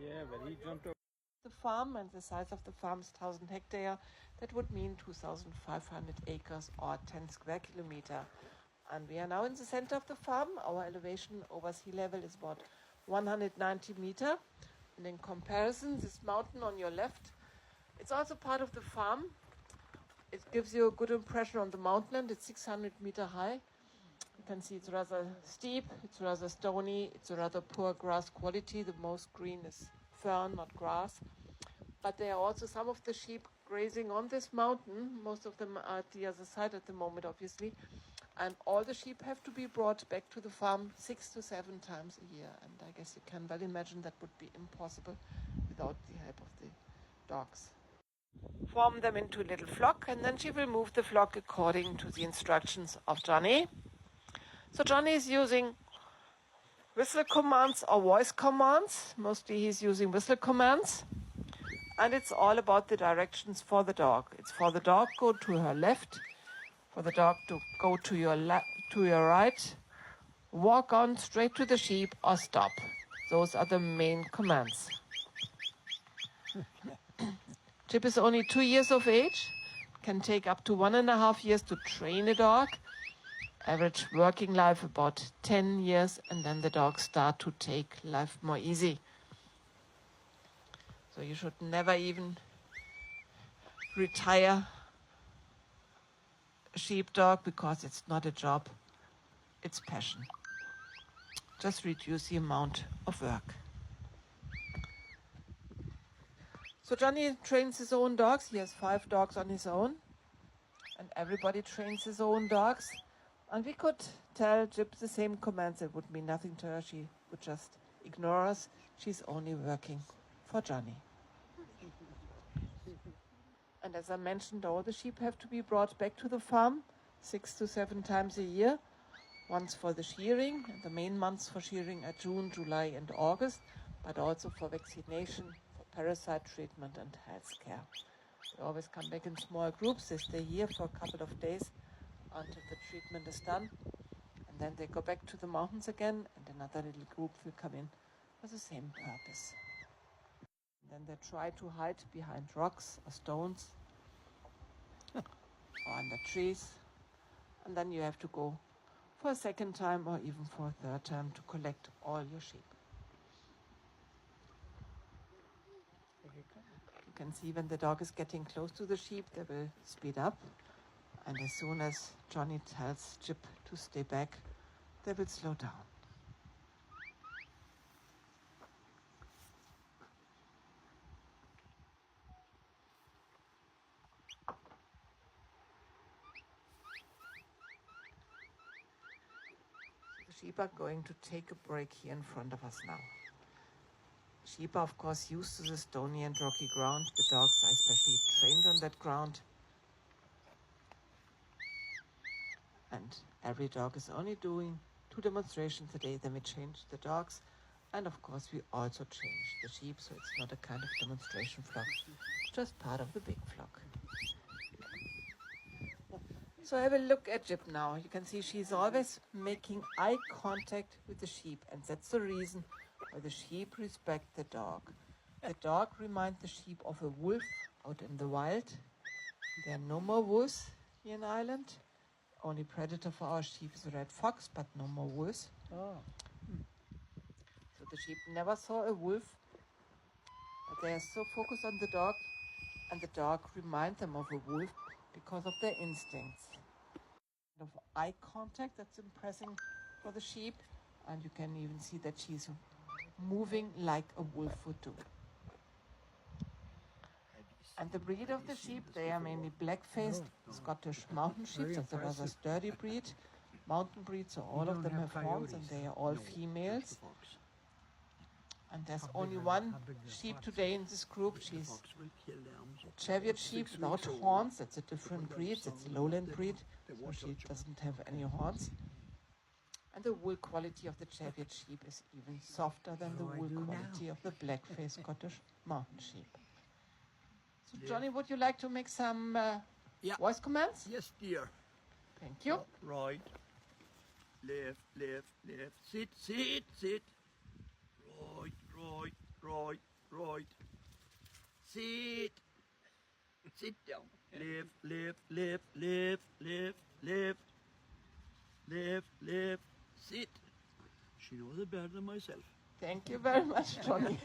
Yeah, but he jumped over The farm, and the size of the farm is 1,000 hectare. That would mean 2,500 acres or 10 square kilometer. And we are now in the center of the farm. Our elevation over sea level is about 190 meter. And in comparison, this mountain on your left, it's also part of the farm. It gives you a good impression on the mountain. It's 600 meter high. You can see it's rather steep, it's rather stony, it's a rather poor grass quality. The most green is fern, not grass. But there are also some of the sheep grazing on this mountain. Most of them are at the other side at the moment, obviously. And all the sheep have to be brought back to the farm 6 to 7 times a year. And I guess you can well imagine that would be impossible without the help of the dogs. Form them into a little flock, and then she will move the flock according to the instructions of Johnny. So Johnny is using whistle commands or voice commands. Mostly he's using whistle commands. And it's all about the directions for the dog. It's for the dog, go to her left. For the dog to go to your right. Walk on straight to the sheep or stop. Those are the main commands. Chip is only 2 years of age. Can take up to 1.5 years to train a dog. Average working life about 10 years, and then the dogs start to take life more easy. So you should never even retire a sheepdog because it's not a job, it's passion. Just reduce the amount of work. So Johnny trains his own dogs. He has 5 dogs on his own, and everybody trains his own dogs. And we could tell Jip the same commands. It would mean nothing to her. She would just ignore us. She's only working for Johnny. And as I mentioned, all the sheep have to be brought back to the farm 6 to 7 times a year. Once for the shearing, and the main months for shearing are June, July, and August, but also for vaccination, for parasite treatment, and health care. They always come back in small groups. They stay here for a couple of days until the treatment is done. And then they go back to the mountains again, and another little group will come in for the same purpose. And then they try to hide behind rocks or stones or under trees. And then you have to go for a second time or even for a third time to collect all your sheep. You can see when the dog is getting close to the sheep, they will speed up. And as soon as Johnny tells Chip to stay back, they will slow down. The sheep are going to take a break here in front of us now. Sheep are, of course, used to the stony and rocky ground. The dogs are especially trained on that ground. And every dog is only doing 2 demonstrations a day. Then we change the dogs. And of course, we also change the sheep. So it's not a kind of demonstration flock, just part of the big flock. So have a look at Jip now. You can see she's always making eye contact with the sheep. And that's the reason why the sheep respect the dog. The dog reminds the sheep of a wolf out in the wild. There are no more wolves here in Ireland. Only predator for our sheep is a red fox, but no more wolves. Oh. So the sheep never saw a wolf, but they are so focused on the dog, and the dog reminds them of a wolf because of their instincts. Of eye contact that's impressing for the sheep, and you can even see that she's moving like a wolf would do. And the breed of the sheep, they are mainly black-faced Scottish mountain sheep. That's a rather sturdy breed. Mountain breeds, so all of them have horns, and they are all females. And there's only one sheep today in this group. She's a Cheviot sheep without horns. That's a different breed. That's a lowland breed, so she doesn't have any horns. And the wool quality of the Cheviot sheep is even softer than the wool quality of the black-faced Scottish mountain sheep. So, Johnny, would you like to make some voice commands? Yes, dear. Thank you. Right. Left. Sit. Right. Sit. Sit down. Lift, lift, lift, lift, lift, lift. Lift, lift. Sit. She knows it better than myself. Thank you very much, Johnny.